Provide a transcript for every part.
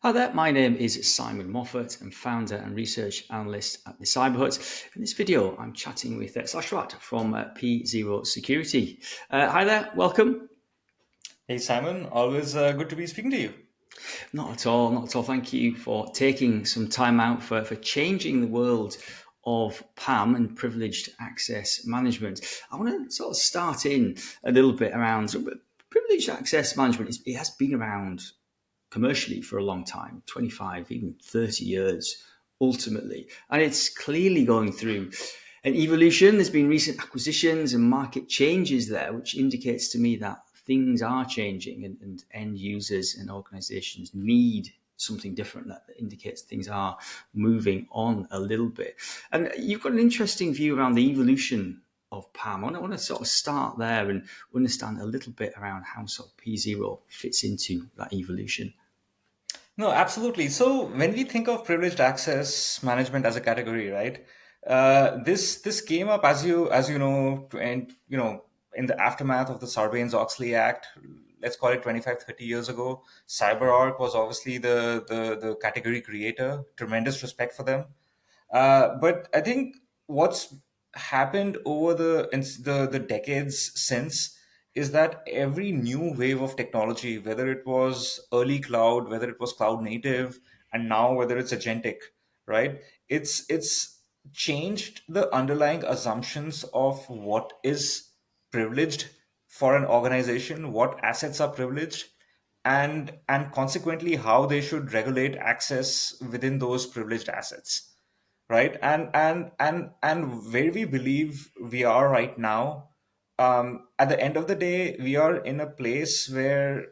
Hi there, my name is Simon Moffatt. I'm founder and research analyst at the Cyberhut. In this video, I'm chatting with Shashwat from P0 Security. Hi there, welcome. Hey Simon, always good to be speaking to you. Not at all, not at all. Thank you for taking some time out for changing the world of PAM and privileged access management. I want to sort of start in a little bit around privileged access management. It has been around commercially for a long time 25, even 30 years ultimately. And it's clearly going through an evolution. There's been recent acquisitions and market changes there, which indicates to me that things are changing and end users and organizations need something different that indicates things are moving on a little bit. And you've got an interesting view around the evolution of PAM. I want to sort of start there and understand a little bit around how sort of P0 fits into that evolution. No, absolutely. So when we think of privileged access management as a category, right? This came up as you know, and in the aftermath of the Sarbanes-Oxley Act. Let's call it 25, 30 years ago. CyberArk was obviously the category creator. Tremendous respect for them. But I think what's happened over the decades since is that every new wave of technology, whether it was early cloud, whether it was cloud native, and now whether it's agentic, right? It's changed the underlying assumptions of what is privileged for an organization, what assets are privileged, and consequently how they should regulate access within those privileged assets, right? And where we believe we are right now, at the end of the day, we are in a place where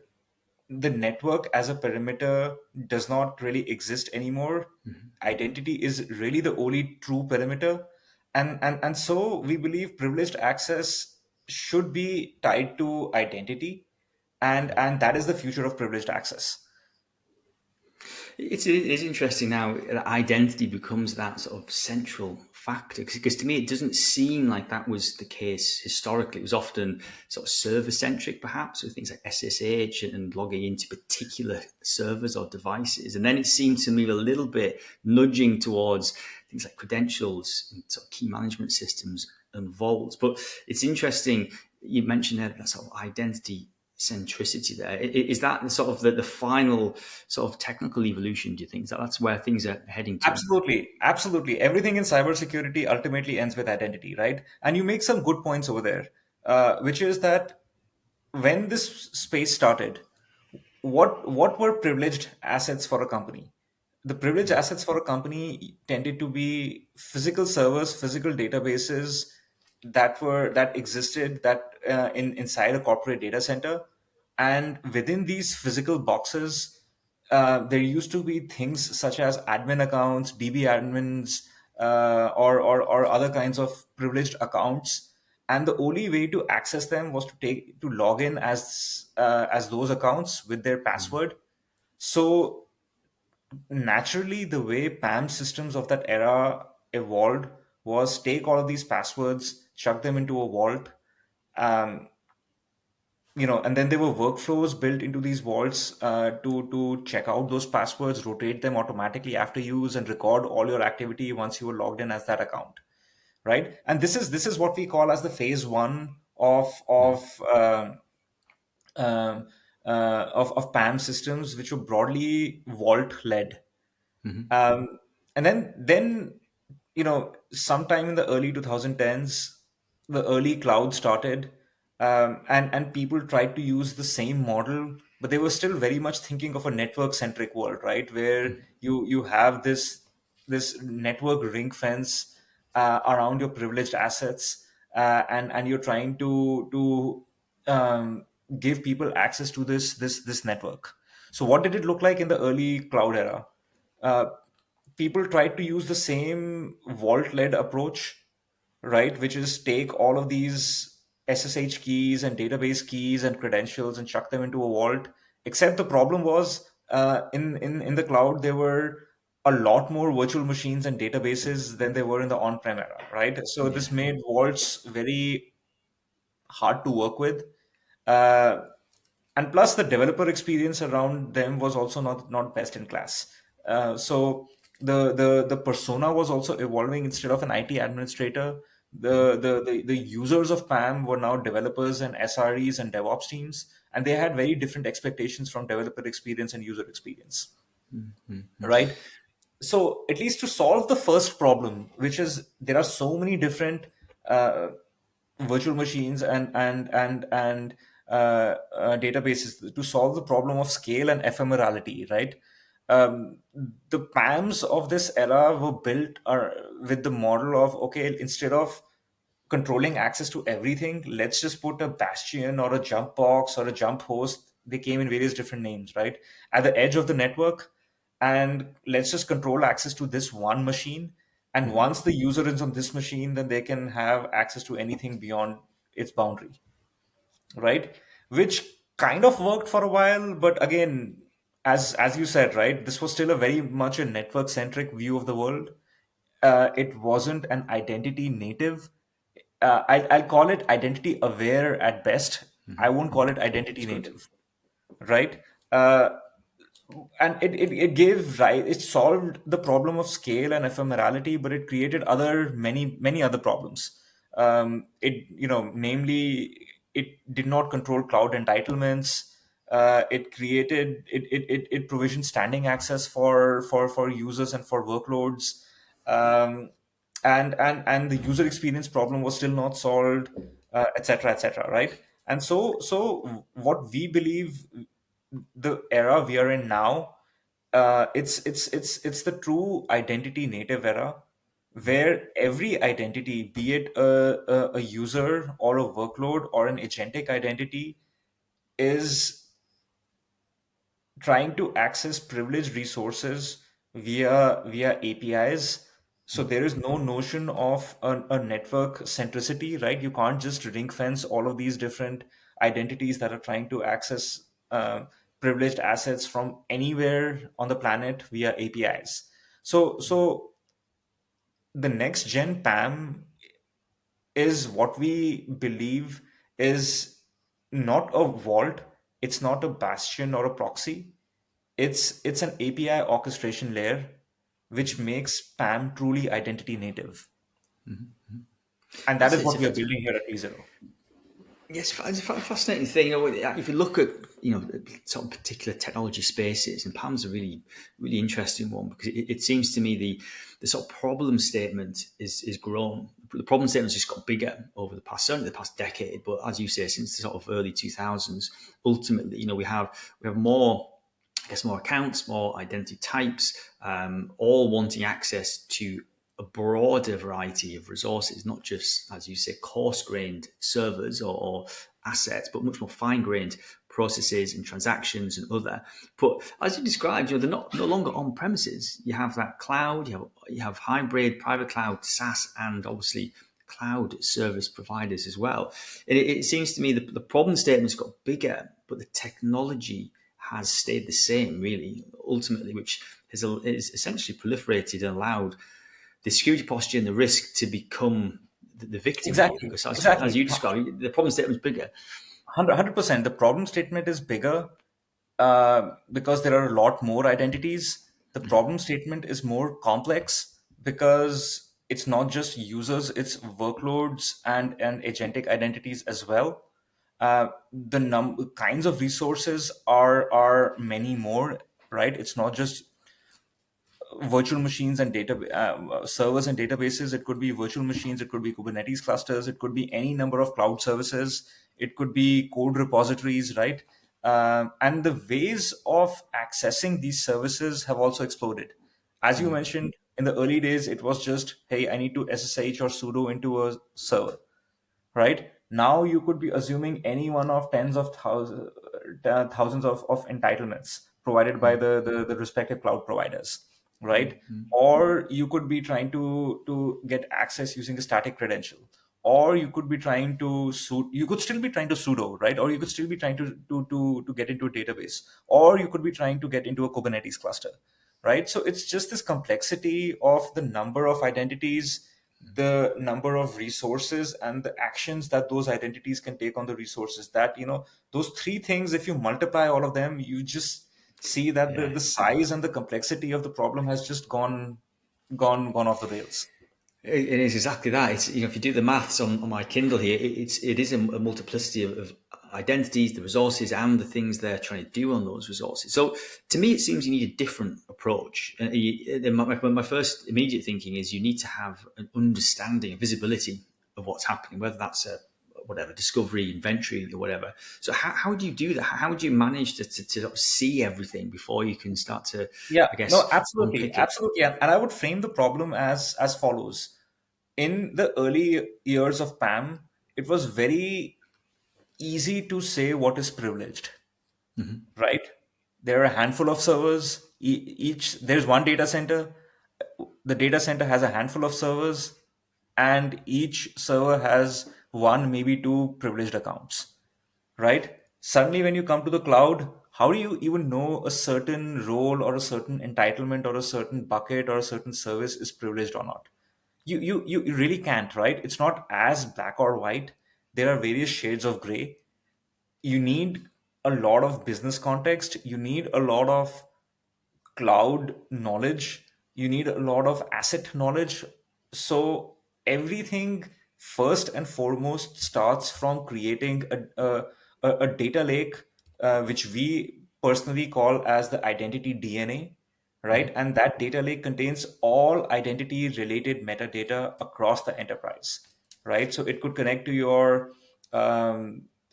the network as a perimeter does not really exist anymore. Identity is really the only true perimeter, and so we believe privileged access should be tied to identity, and that is the future of privileged access. It's interesting now that identity becomes that sort of central factor because to me it doesn't seem like that was the case historically. It was often sort of server centric, perhaps, with things like SSH and logging into particular servers or devices, and then it seemed to me a little bit nudging towards things like credentials and sort of key management systems and vaults. But it's interesting you mentioned that sort of identity centricity there. Is that the sort of the final sort of technical evolution, do you think? That's where things are heading to? Absolutely, absolutely. Everything in cybersecurity ultimately ends with identity, right? And you make some good points over there, which is that when this space started, what were privileged assets for a company? The privileged assets for a company tended to be physical servers, physical databases that existed inside a corporate data center, and within these physical boxes, there used to be things such as admin accounts, DB admins, or other kinds of privileged accounts, and the only way to access them was to log in as those accounts with their password. So naturally, the way PAM systems of that era evolved was take all of these passwords, chuck them into a vault, um, and then there were workflows built into these vaults to check out those passwords, rotate them automatically after use, and record all your activity once you were logged in as that account, right? And this is what we call as the phase one um, of PAM systems, which were broadly vault led. Mm-hmm. And then sometime in the early 2010s, the early cloud started, and people tried to use the same model, but they were still very much thinking of a network centric world, right? Where you have this network ring fence around your privileged assets, and you're trying to give people access to this network. So what did it look like in the early cloud era? Uh, People tried to use the same vault-led approach, right? Which is take all of these SSH keys and database keys and credentials and chuck them into a vault. Except the problem was, in the cloud there were a lot more virtual machines and databases than there were in the on-prem era, right? So this Yeah. made vaults very hard to work with. Uh, and plus the developer experience around them was also not best in class. So the persona was also evolving. Instead of an IT administrator, the users of PAM were now developers and SREs and DevOps teams, and they had very different expectations from developer experience and user experience, right? So at least to solve the first problem, which is there are so many different uh, virtual machines and databases, to solve the problem of scale and ephemerality, right? um, the PAMs of this era were built with the model of, okay, instead of controlling access to everything, let's just put a bastion or a jump box or a jump host. They came in various different names, right? At the edge of the network, and let's just control access to this one machine. And once the user is on this machine, then they can have access to anything beyond its boundary, right? Which kind of worked for a while, but again, as you said, right, this was still a very much a network centric view of the world. It wasn't an identity native. I'll call it identity aware at best. I won't call it identity That's good. native, right? Uh, and it gave, right, it solved the problem of scale and ephemerality, but it created other many other problems. It, namely, it did not control cloud entitlements. It provisioned standing access for users and for workloads. Um, and and and the user experience problem was still not solved, etc., right? And so what we believe, the era we are in now, it's the true identity native era, where every identity, be it a user or a workload or an agentic identity, is trying to access privileged resources via APIs. So there is no notion of a network centricity, right? You can't just ring fence all of these different identities that are trying to access privileged assets from anywhere on the planet via APIs. So the next gen PAM is what we believe is not a vault, it's not a bastion or a proxy. It's an API orchestration layer which makes PAM truly identity native. And that is It's what a, we are building here at T0. yes, it's a fascinating thing. If you look at sort of particular technology spaces, and PAM's a really interesting one, because it seems to me the sort of problem statement is grown. The problem statement's just got bigger over the past, certainly the past decade, but as you say, since the sort of early 2000s, ultimately, we have more, I guess, more accounts, more identity types, all wanting access to a broader variety of resources, not just, as you say, coarse-grained servers or assets, but much more fine-grained processes and transactions and other. But as you described, they're not no longer on premises. You have that cloud, you have hybrid private cloud, SaaS, and obviously cloud service providers as well. And it seems to me the problem statement's got bigger, but the technology has stayed the same, really, ultimately, which has essentially proliferated and allowed the security posture and the risk to become the victim, really, Exactly, because as exactly. you described, the problem statement is bigger. 100%. The problem statement is bigger because there are a lot more identities. The problem statement is more complex because it's not just users, it's workloads and agentic identities as well. The kinds of resources are many more, right? It's not just virtual machines and data servers and databases. It could be virtual machines, it could be Kubernetes clusters, it could be any number of cloud services, it could be code repositories, right? And the ways of accessing these services have also exploded. As you mentioned, in the early days it was just, hey, I need to SSH or sudo into a server, right? Now you could be assuming any one of tens of thousands of entitlements provided by the respective cloud providers, right? Or you could be trying to get access using a static credential, or you could be trying to you could still be trying to sudo, right? Or you could still be trying to get into a database, or you could be trying to get into a Kubernetes cluster, right? So it's just this complexity of the number of identities the number of resources and the actions that those identities can take on the resources. That, those three things, if you multiply all of them, you just see that the, Yeah. the size and the complexity of the problem has just gone off the rails. It is exactly that. It's, if you do the maths on my Kindle here, it is a multiplicity of identities, the resources, and the things they're trying to do on those resources. So to me, it seems you need a different approach. My first immediate thinking is you need to have an understanding, a visibility of what's happening, whether that's a whatever discovery, inventory, or whatever. So how do you do that? How do you manage to sort of see everything before you can start to, Yeah, I guess, no, absolutely, unpick it? absolutely. And I would frame the problem as follows. In the early years of PAM, it was very easy to say what is privileged, right? There are a handful of servers. Each there's one data center. The data center has a handful of servers, and each server has one, maybe two privileged accounts, right? Suddenly, when you come to the cloud, how do you even know a certain role or a certain entitlement or a certain bucket or a certain service is privileged or not? You really can't, right? It's not as black or white. There are various shades of gray. You need a lot of business context. You need a lot of cloud knowledge. You need a lot of asset knowledge. So everything first and foremost starts from creating a data lake, which we personally call as the identity DNA, right? And that data lake contains all identity related metadata across the enterprise, right? So it could connect to your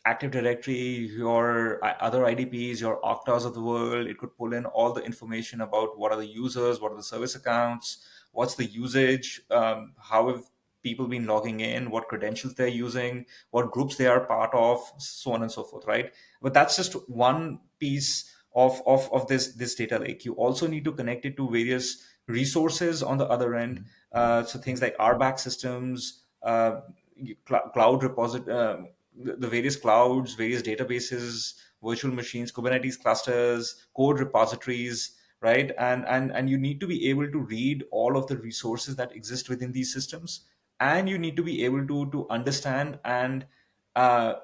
Active Directory, your other IDPs, your Oktas of the world. It could pull in all the information about what are the users, what are the service accounts, what's the usage, how have people been logging in, what credentials they're using, what groups they are part of, so on and so forth, right? But that's just one piece of this data lake. You also need to connect it to various resources on the other end. So things like RBAC systems, cloud reposit, the various clouds, various databases, virtual machines, Kubernetes clusters, code repositories, right? And you need to be able to read all of the resources that exist within these systems, and you need to be able to understand and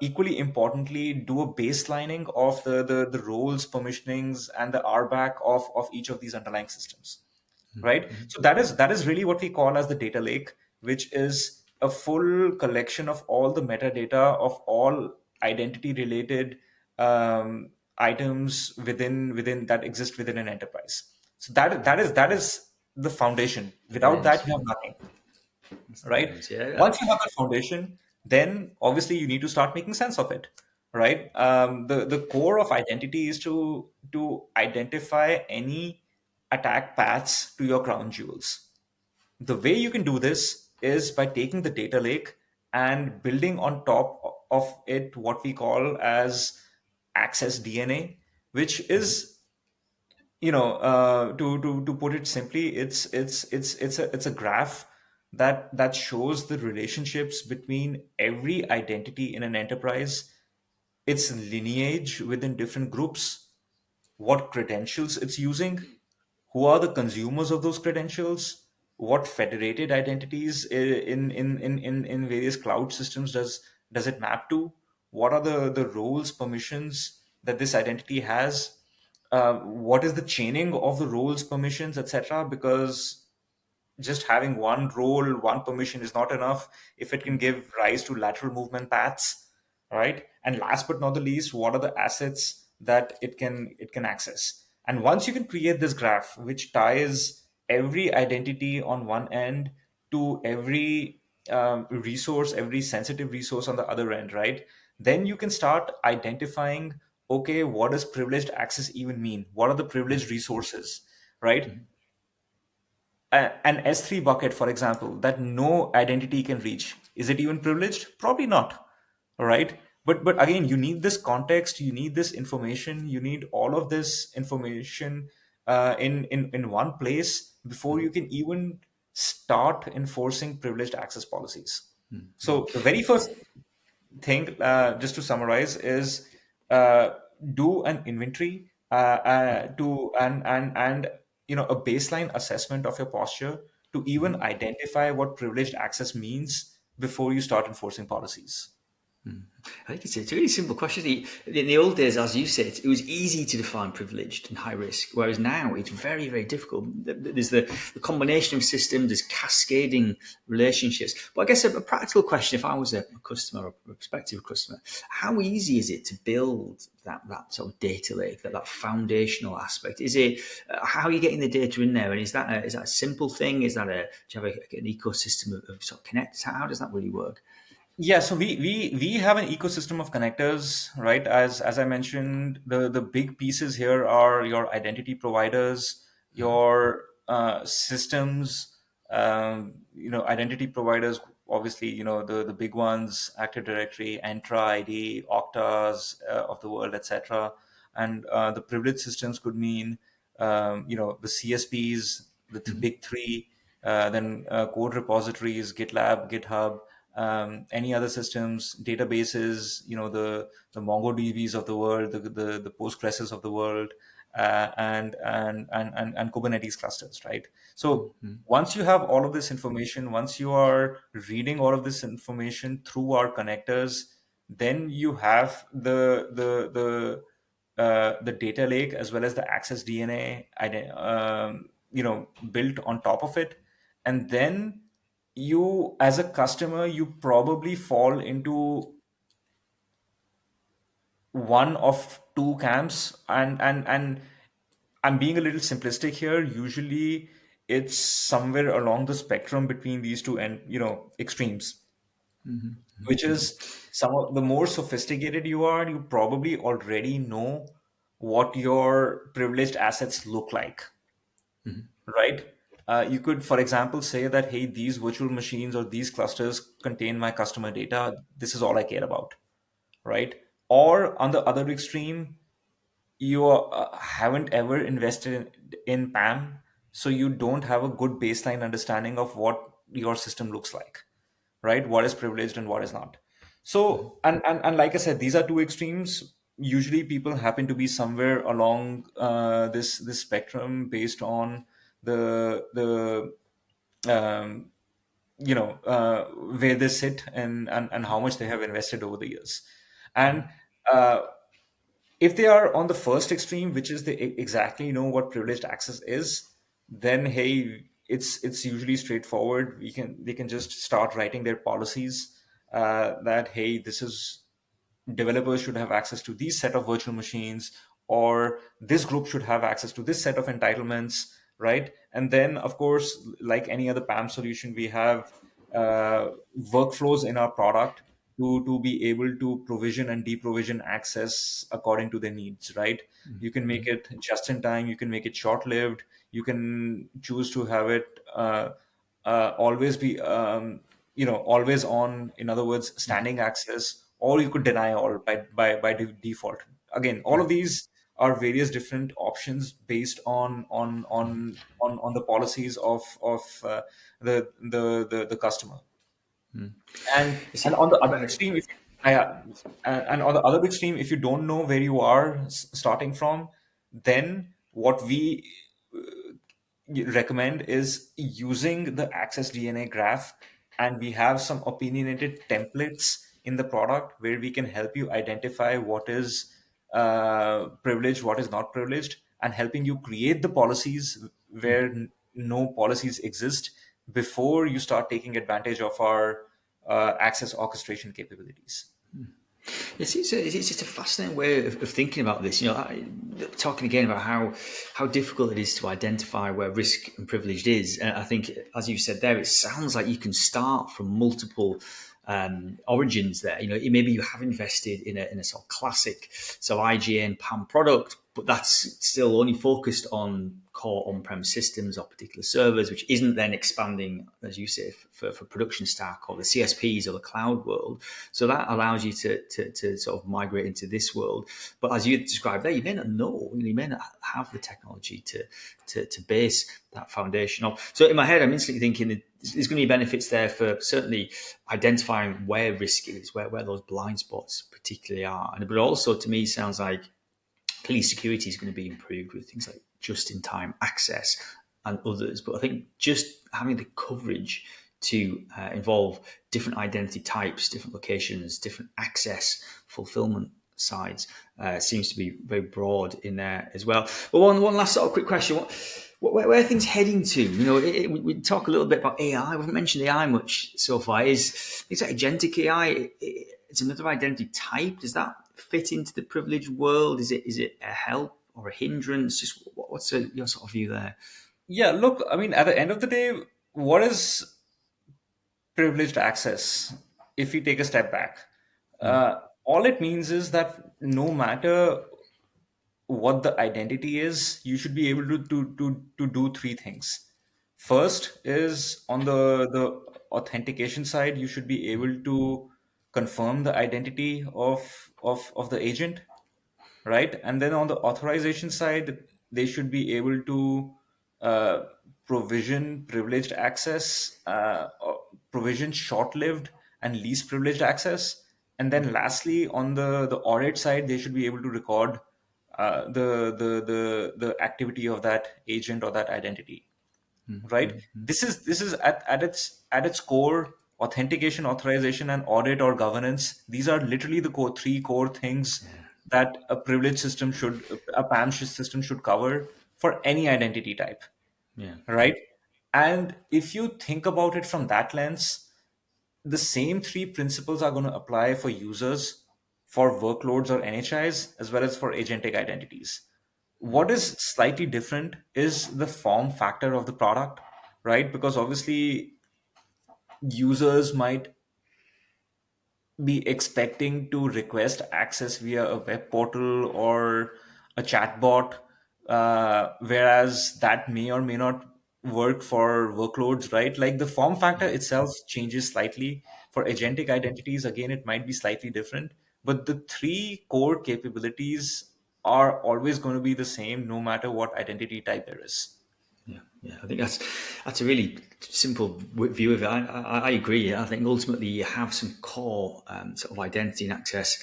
equally importantly, do a baselining of the roles, permissionings, and the RBAC of each of these underlying systems, right? So that is really what we call as the data lake, which is a full collection of all the metadata of all identity related items within that exist within an enterprise. So that is the foundation. Without Brilliant. that, you have nothing, right? Brilliant. Yeah. Once you have that foundation, then obviously you need to start making sense of it, right? The core of identity is to identify any attack paths to your crown jewels. The way you can do this is by taking the data lake and building on top of it what we call as access DNA, which is, to put it simply, it's a graph that shows the relationships between every identity in an enterprise, its lineage within different groups, what credentials it's using, who are the consumers of those credentials, what federated identities in various cloud systems does it map to, what are the roles, permissions that this identity has, what is the chaining of the roles, permissions, etc. Because just having one role, one permission is not enough if it can give rise to lateral movement paths, right? And last but not the least, what are the assets that it can access? And once you can create this graph which ties every identity on one end to every resource, every sensitive resource on the other end, right? Then you can start identifying, okay, what does privileged access even mean? What are the privileged resources, right? An S3 bucket, for example, that no identity can reach. Is it even privileged? Probably not. All right. But again, you need this context, you need this information, you need all of this information in one place before you can even start enforcing privileged access policies. So the very first thing, just to summarize, is uh, do an inventory to and a baseline assessment of your posture. to even identify what privileged access means before you start enforcing policies? I think it's a really simple question. In the old days, as you said, it was easy to define privileged and high risk, whereas now it's very, very difficult. There's the combination of systems, there's cascading relationships. But I guess a practical question, if I was a customer or a prospective customer, how easy is it to build that sort of data lake, that foundational aspect? Is it how are you getting the data in there? And is that a simple thing? Is that do you have an ecosystem of sort of connectors? How does that really work? Yeah, so we have an ecosystem of connectors, right? As I mentioned, the big pieces here are your identity providers, your systems, identity providers. Obviously, the big ones: Active Directory, Entra ID, Oktas of the world, etc. And the privileged systems could mean, the CSPs, the big three, then code repositories, GitLab, GitHub, any other systems, databases, the MongoDBs of the world, the Postgres of the world, and Kubernetes clusters, right? So once you have all of this information, once you are reading all of this information through our connectors, then you have the data lake as well as the access DNA, built on top of it, and then you as a customer, you probably fall into one of two camps, and I'm being a little simplistic here. Usually it's somewhere along the spectrum between these two and extremes, which is some of the more sophisticated you are, you probably already know what your privileged assets look like, right? You could, for example, say that, hey, these virtual machines or these clusters contain my customer data. This is all I care about, right? Or on the other extreme, you haven't ever invested in PAM, so you don't have a good baseline understanding of what your system looks like, right? What is privileged and what is not. So, and like I said, these are two extremes. Usually, people happen to be somewhere along this spectrum based on the where they sit and how much they have invested over the years. And uh, if they are on the first extreme, which is they exactly know what privileged access is, then hey, it's usually straightforward. They can just start writing their policies, that hey, this is developers should have access to these set of virtual machines, or this group should have access to this set of entitlements, right? And then of course, like any other PAM solution, we have workflows in our product to be able to provision and deprovision access according to their needs, right? You can make it just in time, you can make it short lived, you can choose to have it always be always on, in other words, standing access, or you could deny all by default. Again, all of these are various different options based on the policies of the customer. And See, on the other right. extreme, if and on the other extreme, if you don't know where you are starting from, then what we recommend is using the access DNA graph, and we have some opinionated templates in the product where we can help you identify what is privileged, what is not privileged, and helping you create the policies where no policies exist before you start taking advantage of our access orchestration capabilities. It's just a fascinating way of thinking about this. Talking again about how difficult it is to identify where risk and privileged is. And I think, as you said there, it sounds like you can start from multiple origins there. Maybe you have invested in a sort of classic, so IGA and PAM product, but that's still only focused on core on-prem systems or particular servers, which isn't then expanding, as you say, for production stack or the CSPs or the cloud world. So that allows you to sort of migrate into this world. But as you described there, you may not know, you may not have the technology to base that foundation off. So in my head, I'm instantly thinking that there's going to be benefits there for certainly identifying where risk is, where those blind spots particularly are. But also, to me, sounds like clearly security is going to be improved with things like just-in-time access and others. But I think just having the coverage to involve different identity types, different locations, different access fulfillment sides seems to be very broad in there as well. But one last sort of quick question: where are things heading to? You know, we talk a little bit about AI. We haven't mentioned AI much so far. Is like agentic AI? It's another identity type. Does that fit into the privileged world? Is it a help or a hindrance? Just what's your sort of view there? Yeah, look, I mean, at the end of the day, what is privileged access? If we take a step back, all it means is that no matter what the identity is, you should be able to do three things. First is on the authentication side, you should be able to confirm the identity of the agent, right? And then on the authorization side, they should be able to uh, provision privileged access, or provision short-lived and least privileged access. And then lastly, on the audit side, they should be able to record the activity of that agent or that identity, right? This is at its core, authentication, authorization, and audit or governance. These are literally the three core things that a privilege system should a PAM system should cover for any identity type, Yeah, right? And if you think about it from that lens, the same three principles are going to apply for users, for workloads or NHIs, as well as for agentic identities. What is slightly different is the form factor of the product, right? Because obviously users might be expecting to request access via a web portal or a chatbot, whereas that may or may not work for workloads, right? Like the form factor itself changes slightly. For agentic identities, again, it might be slightly different, but the three core capabilities are always going to be the same no matter what identity type there is. yeah. I think that's a really simple view of it. I agree. I think ultimately you have some core sort of identity and access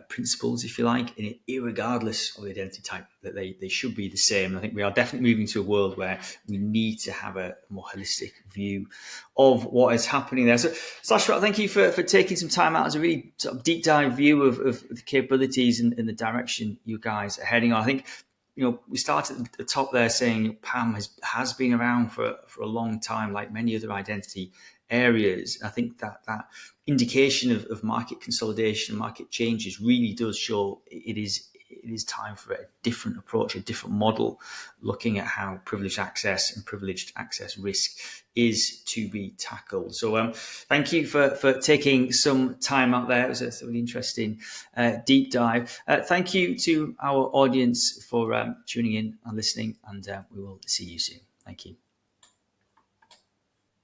principles, if you like, in it, irregardless of the identity type, that they should be the same. I think we are definitely moving to a world where we need to have a more holistic view of what is happening there. So, Shashwat, thank you for taking some time out as a really sort of deep dive view of the capabilities and the direction you guys are heading on. I think we started at the top there saying PAM has been around for a long time, like many other identity areas. I think that indication of market consolidation, market changes really does show it is time for a different approach, a different model, looking at how privileged access and privileged access risk is to be tackled. So thank you for taking some time out there. It was a really interesting deep dive. Thank you to our audience for tuning in and listening, and we will see you soon. Thank you.